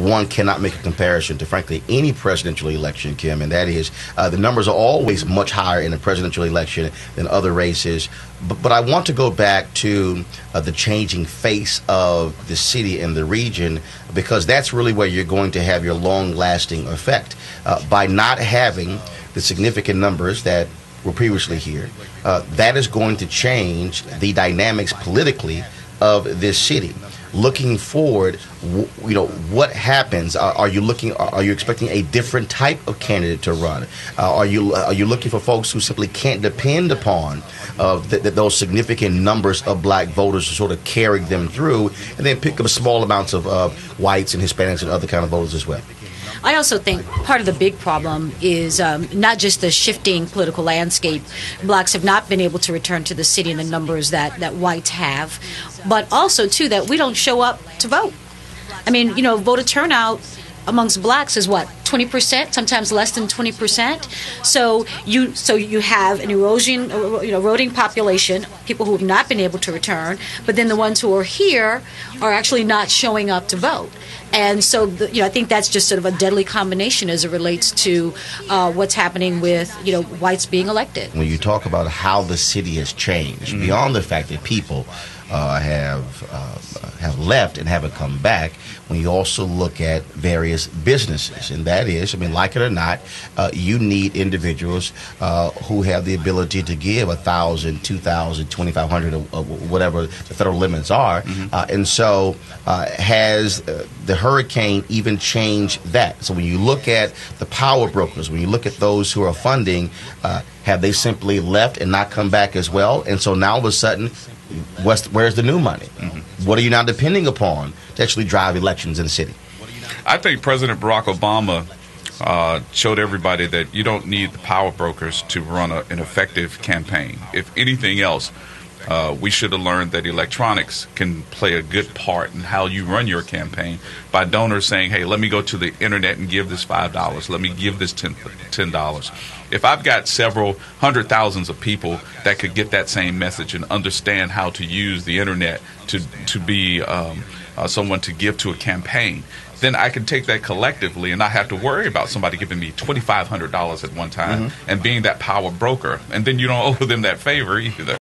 one cannot make a comparison to, frankly, any presidential election, Kim, and that is the numbers are always much higher in a presidential election than other races. But I want to go back to the changing face of the city and the region, because that's really where you're going to have your long-lasting effect. By not having the significant numbers that were previously here, that is going to change the dynamics politically of this city. Looking forward, what happens? Are you expecting a different type of candidate to run? Are you looking for folks who simply can't depend upon those significant numbers of black voters to sort of carry them through, and then pick up small amounts of whites and Hispanics and other kind of voters as well? I also think part of the big problem is not just the shifting political landscape. Blacks have not been able to return to the city in the numbers that whites have, but also, too, that we don't show up to vote. I mean, voter turnout amongst blacks is what, 20%, sometimes less than 20%. So you have an eroding population, people who have not been able to return, but then the ones who are here are actually not showing up to vote. And so, I think that's just sort of a deadly combination as it relates to what's happening with, whites being elected. When you talk about how the city has changed, beyond the fact that people have left and haven't come back, when you also look at various businesses, and that is, like it or not, you need individuals who have the ability to give $1,000, $2,000, $2,500, or whatever the federal limits are, and so has the hurricane even changed that? So when you look at the power brokers, when you look at those who are funding, have they simply left and not come back as well? And so now all of a sudden, where's the new money? What are you now depending upon to actually drive elections in the city? I think President Barack Obama showed everybody that you don't need the power brokers to run an effective campaign. If anything else, we should have learned that electronics can play a good part in how you run your campaign by donors saying, hey, let me go to the internet and give this $5. Let me give this $10. If I've got several hundred thousands of people that could get that same message and understand how to use the internet to be someone to give to a campaign, then I can take that collectively and not have to worry about somebody giving me $2,500 at one time and being that power broker. And then you don't owe them that favor either.